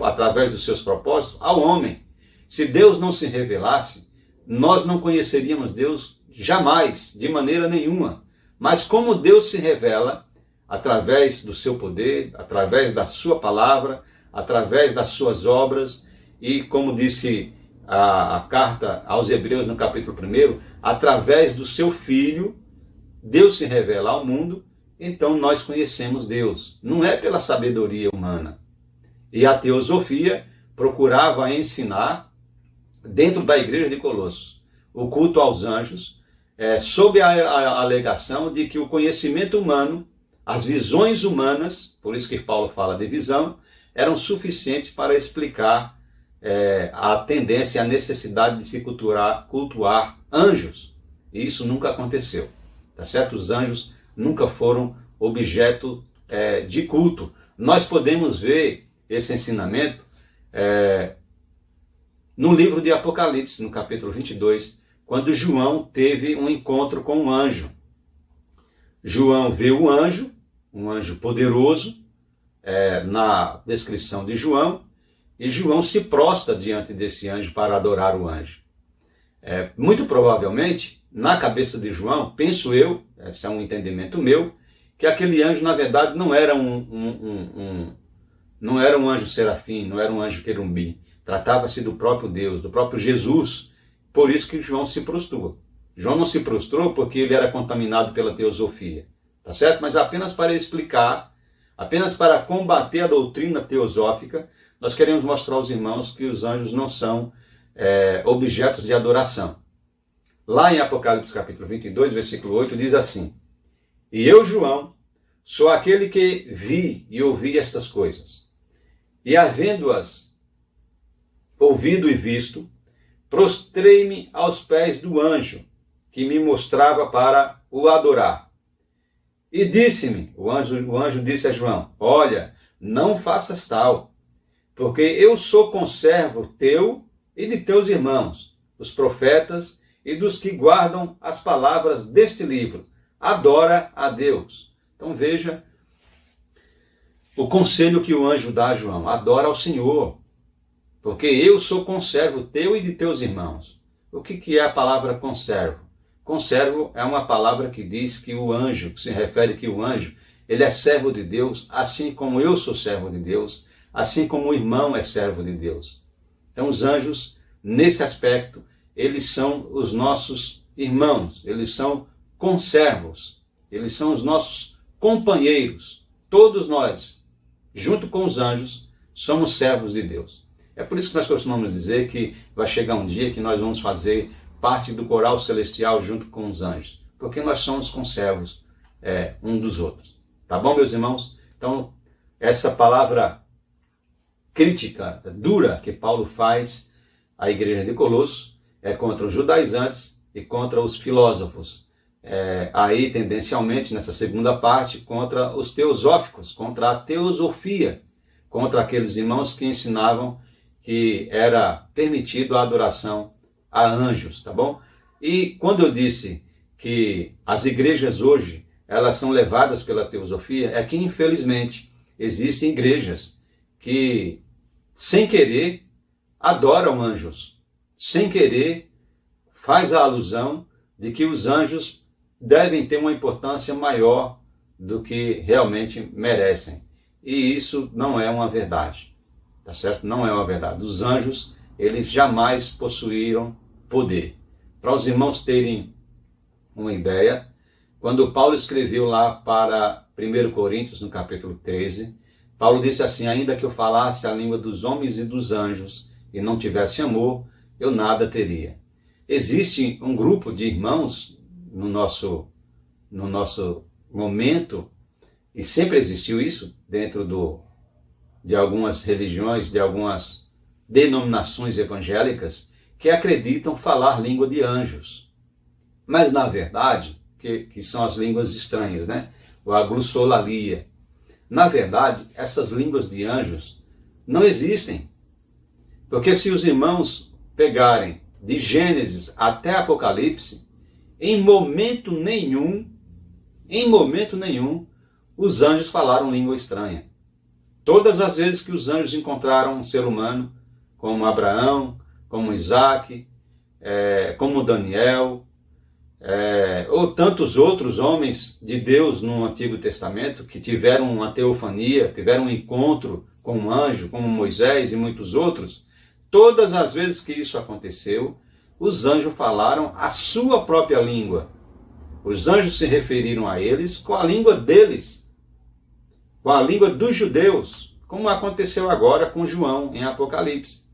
através dos seus propósitos ao homem. Se Deus não se revelasse, nós não conheceríamos Deus jamais, de maneira nenhuma. Mas como Deus se revela através do seu poder, através da sua palavra, através das suas obras, e como disse a carta aos Hebreus no capítulo 1, através do seu Filho, Deus se revela ao mundo, então nós conhecemos Deus. Não é pela sabedoria humana. E a teosofia procurava ensinar, dentro da igreja de Colossos, o culto aos anjos, sob a alegação de que o conhecimento humano, as visões humanas, por isso que Paulo fala de visão, eram suficientes para explicar a tendência, a necessidade de se cultuar anjos. E isso nunca aconteceu. Tá certo? Os anjos nunca foram objeto de culto. Nós podemos ver esse ensinamento no livro de Apocalipse, no capítulo 22, quando João teve um encontro com um anjo. João vê um anjo poderoso, na descrição de João, e João se prostra diante desse anjo para adorar o anjo. Muito provavelmente, na cabeça de João, penso eu, esse é um entendimento meu, que aquele anjo, na verdade, não era não era um anjo serafim, não era um anjo querubim. Tratava-se do próprio Deus, do próprio Jesus. Por isso que João se prostrou. João não se prostrou porque ele era contaminado pela teosofia. Tá certo? Mas apenas para explicar Apenas para combater a doutrina teosófica, nós queremos mostrar aos irmãos que os anjos não são objetos de adoração. Lá em Apocalipse capítulo 22, versículo 8, diz assim: E eu, João, sou aquele que vi e ouvi estas coisas. E havendo-as ouvido e visto, prostrei-me aos pés do anjo, que me mostrava para o adorar. E disse-me, o anjo disse a João: Olha, não faças tal, porque eu sou conservo teu e de teus irmãos, os profetas, e dos que guardam as palavras deste livro. Adora a Deus. Então veja o conselho que o anjo dá a João: adora ao Senhor, porque eu sou conservo teu e de teus irmãos. O que é a palavra conservo? Conservo é uma palavra que diz que o anjo, que se refere que o anjo, ele é servo de Deus, assim como eu sou servo de Deus, assim como o irmão é servo de Deus. Então os anjos, nesse aspecto, eles são os nossos irmãos, eles são conservos, eles são os nossos companheiros. Todos nós, junto com os anjos, somos servos de Deus. É por isso que nós costumamos dizer que vai chegar um dia que nós vamos fazer parte do coral celestial junto com os anjos, porque nós somos conservos um dos outros. Tá bom, meus irmãos? Então, essa palavra crítica, dura, que Paulo faz à igreja de Colossos, é contra os judaizantes e contra os filósofos. Aí, tendencialmente, nessa segunda parte, contra os teosóficos, contra a teosofia, contra aqueles irmãos que ensinavam que era permitido a adoração a anjos, tá bom? E quando eu disse que as igrejas hoje, elas são levadas pela teosofia, é que, infelizmente, existem igrejas que, sem querer, adoram anjos. Sem querer, faz a alusão de que os anjos devem ter uma importância maior do que realmente merecem. E isso não é uma verdade, tá certo? Não é uma verdade. Os anjos, eles jamais possuíram poder. Para os irmãos terem uma ideia, quando Paulo escreveu lá para 1 Coríntios, no capítulo 13, Paulo disse assim: ainda que eu falasse a língua dos homens e dos anjos e não tivesse amor, eu nada teria. Existe um grupo de irmãos no nosso momento, e sempre existiu isso dentro de algumas religiões, de algumas denominações evangélicas, que acreditam falar língua de anjos. Mas, na verdade, que são as línguas estranhas, né? Ou a glossolalia. Na verdade, essas línguas de anjos não existem. Porque se os irmãos pegarem de Gênesis até Apocalipse, em momento nenhum, os anjos falaram língua estranha. Todas as vezes que os anjos encontraram um ser humano, como Abraão, como Isaac, como Daniel, ou tantos outros homens de Deus no Antigo Testamento que tiveram uma teofania, tiveram um encontro com um anjo, como Moisés e muitos outros, todas as vezes que isso aconteceu, os anjos falaram a sua própria língua. Os anjos se referiram a eles com a língua deles, com a língua dos judeus, como aconteceu agora com João em Apocalipse.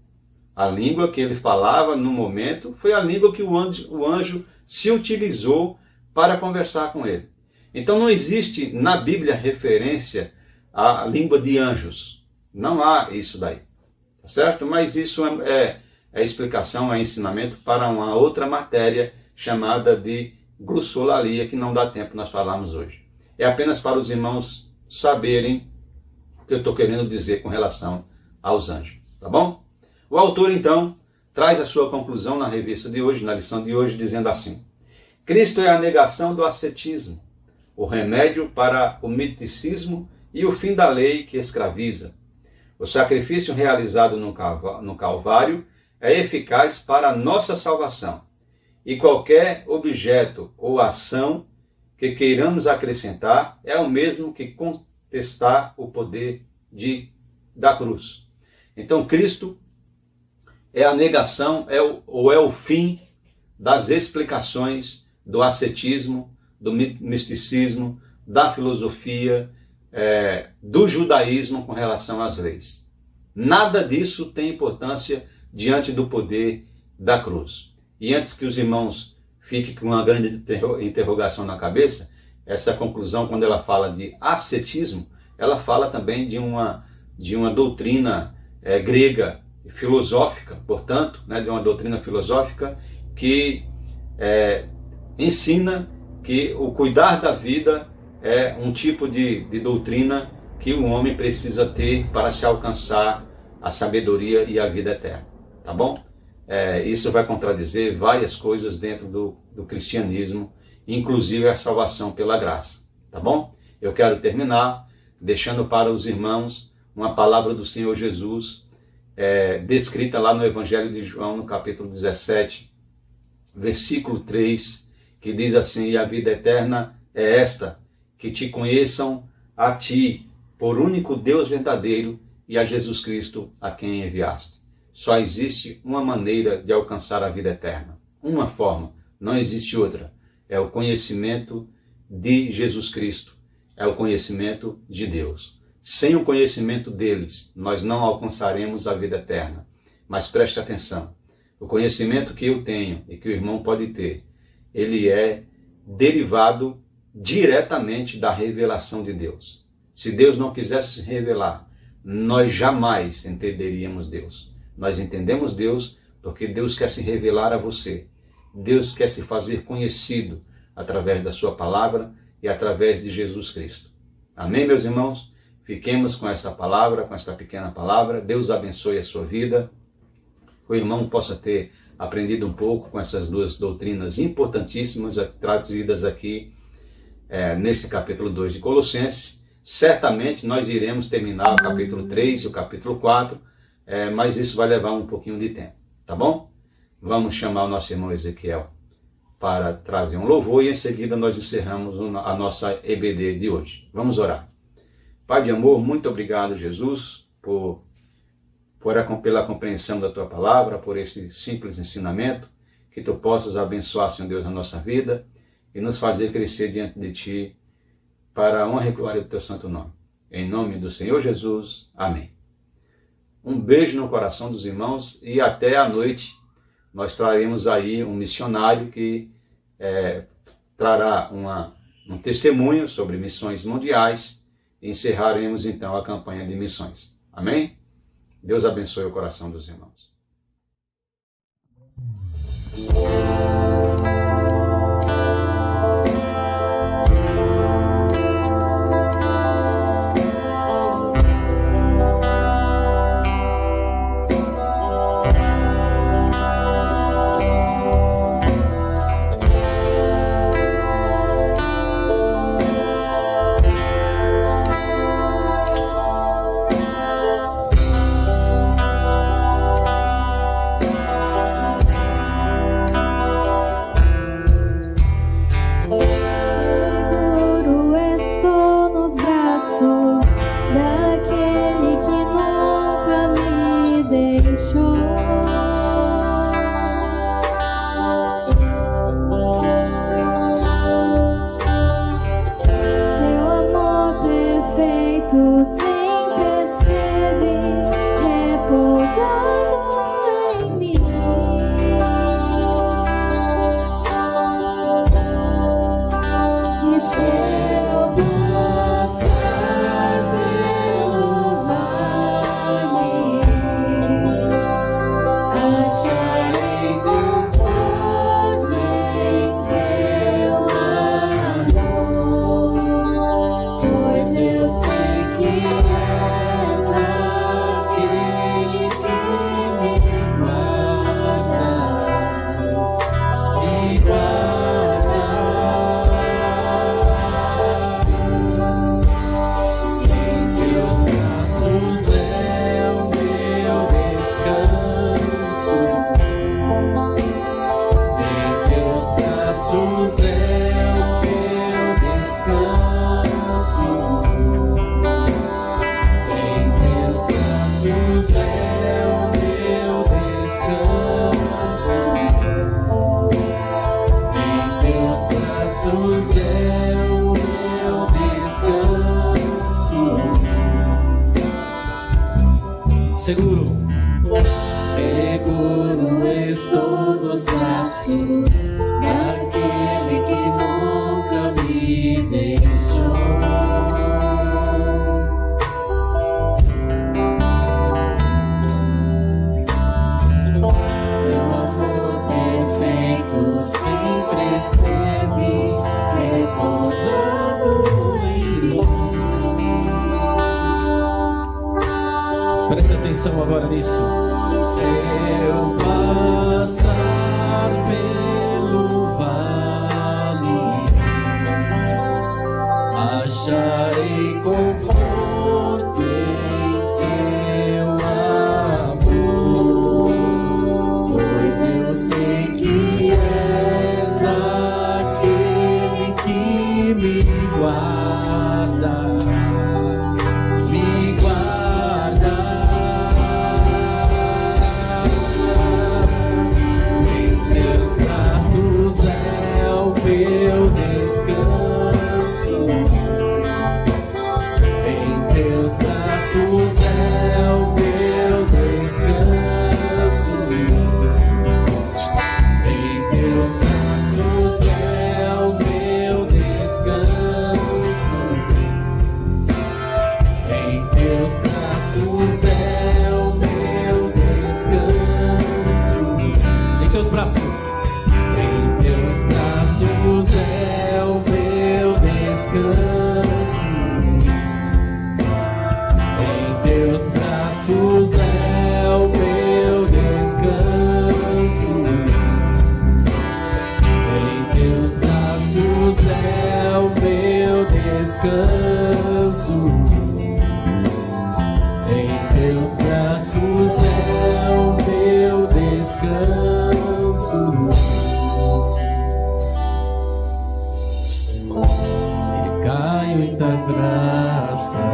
A língua que ele falava no momento foi a língua que o anjo se utilizou para conversar com ele. Então não existe na Bíblia referência à língua de anjos. Não há isso daí. Tá certo? Mas isso é explicação, é ensinamento para uma outra matéria chamada de glossolalia, que não dá tempo nós falarmos hoje. É apenas para os irmãos saberem o que eu estou querendo dizer com relação aos anjos. Tá bom? O autor, então, traz a sua conclusão na revista de hoje, na lição de hoje, dizendo assim: Cristo é a negação do ascetismo, o remédio para o miticismo e o fim da lei que escraviza. O sacrifício realizado no Calvário é eficaz para a nossa salvação, e qualquer objeto ou ação que queiramos acrescentar é o mesmo que contestar o poder da cruz. Então, Cristo é a negação, é o fim das explicações do ascetismo, do misticismo, da filosofia, do judaísmo com relação às leis. Nada disso tem importância diante do poder da cruz. E antes que os irmãos fiquem com uma grande interrogação na cabeça, essa conclusão, quando ela fala de ascetismo, ela fala também de uma doutrina grega, filosófica, portanto, né, de uma doutrina filosófica que ensina que o cuidar da vida é um tipo de doutrina que o homem precisa ter para se alcançar a sabedoria e a vida eterna, tá bom? Isso vai contradizer várias coisas dentro do cristianismo, inclusive a salvação pela graça, tá bom? Eu quero terminar deixando para os irmãos uma palavra do Senhor Jesus, descrita lá no Evangelho de João, no capítulo 17, versículo 3, que diz assim: e a vida eterna é esta, que te conheçam a ti, por único Deus verdadeiro, e a Jesus Cristo, a quem enviaste. Só existe uma maneira de alcançar a vida eterna, uma forma, não existe outra. É o conhecimento de Jesus Cristo, é o conhecimento de Deus. Sem o conhecimento deles, nós não alcançaremos a vida eterna. Mas preste atenção, o conhecimento que eu tenho e que o irmão pode ter, ele é derivado diretamente da revelação de Deus. Se Deus não quisesse se revelar, nós jamais entenderíamos Deus. Nós entendemos Deus porque Deus quer se revelar a você. Deus quer se fazer conhecido através da sua palavra e através de Jesus Cristo. Amém, meus irmãos? Fiquemos com essa palavra, com esta pequena palavra. Deus abençoe a sua vida. O irmão possa ter aprendido um pouco com essas duas doutrinas importantíssimas trazidas aqui nesse capítulo 2 de Colossenses. Certamente nós iremos terminar o capítulo 3 e o capítulo 4, mas isso vai levar um pouquinho de tempo, tá bom? Vamos chamar o nosso irmão Ezequiel para trazer um louvor e em seguida nós encerramos a nossa EBD de hoje. Vamos orar. Pai de amor, muito obrigado, Jesus, pela compreensão da Tua palavra, por esse simples ensinamento, que Tu possas abençoar, Senhor Deus, a nossa vida e nos fazer crescer diante de Ti, para a honra e glória do Teu santo nome. Em nome do Senhor Jesus. Amém. Um beijo no coração dos irmãos e até à noite nós traremos aí um missionário que trará um testemunho sobre missões mundiais e encerraremos então a campanha de missões. Amém? Deus abençoe o coração dos irmãos. Jesus é o meu descanso. Seguro. Seguro estou nos braços daquele que nunca me deixou. Seu amor perfeito sempre esteve repousando em mim. Preste atenção agora nisso. Se eu passar pelo vale, acharei conforto em teu amor, pois eu sei que és aquele que me guarda. Meu descanso, em teus braços é o meu descanso, em teus braços é o meu descanso, em teus braços é o meu descanso, Em teus braços. é o meu descanso, em teus braços é o meu descanso, em teus braços é o meu descanso, em teus braços é o meu descanso. Caio em tua graça,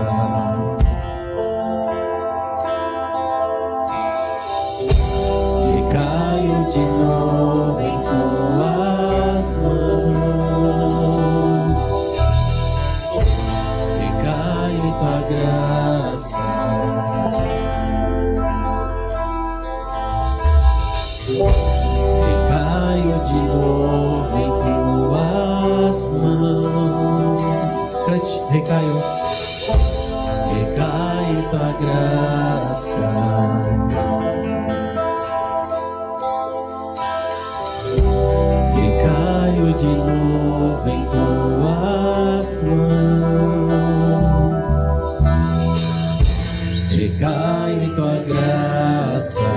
e caio de novo em tuas mãos, e caio em tua graça, e caio de novo em tuas mãos. Recaio. Recai tua graça, recaio de novo em tuas mãos, recaio em tua graça,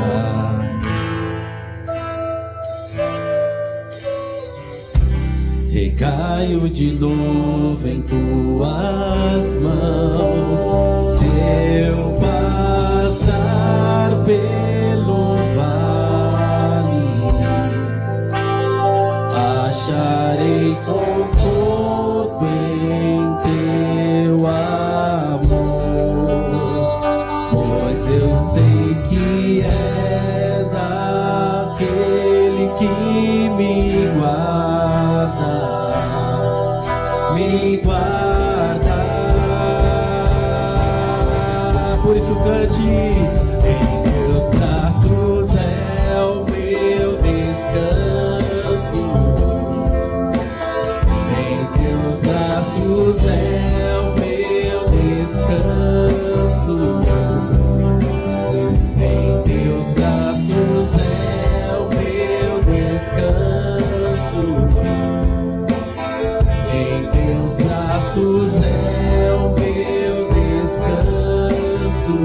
recaio de novo em tuas mãos. Se eu passar pelo vale, acharei conforto em teu amor, pois eu sei que és aquele que me guarda. Me guarda, por isso cante. Em teus braços é o meu descanso, em teus braços é o meu descanso, em teus braços é o meu descanso. Em teus braços é o meu descanso.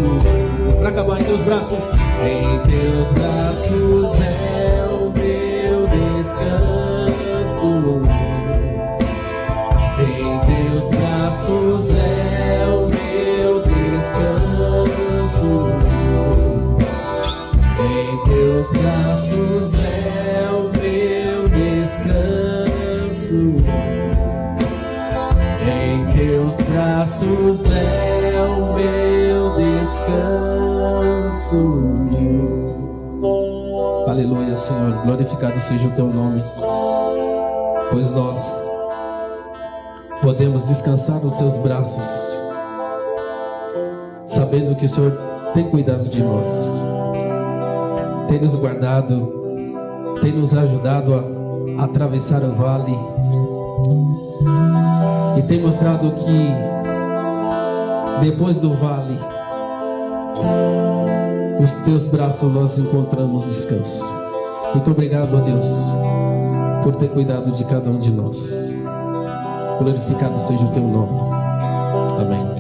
Pra acabar, em teus braços. Em teus braços é o meu descanso. Em teus braços é o meu descanso. Em teus braços é o meu descanso. Em teus braços é o meu descanso. Aleluia, Senhor. Glorificado seja o teu nome. Pois nós podemos descansar nos seus braços, sabendo que o Senhor tem cuidado de nós, tem nos guardado, tem nos ajudado a atravessar o vale e tem mostrado que depois do vale, nos teus braços nós encontramos descanso. Muito obrigado, ó Deus, por ter cuidado de cada um de nós. Glorificado seja o teu nome. Amém.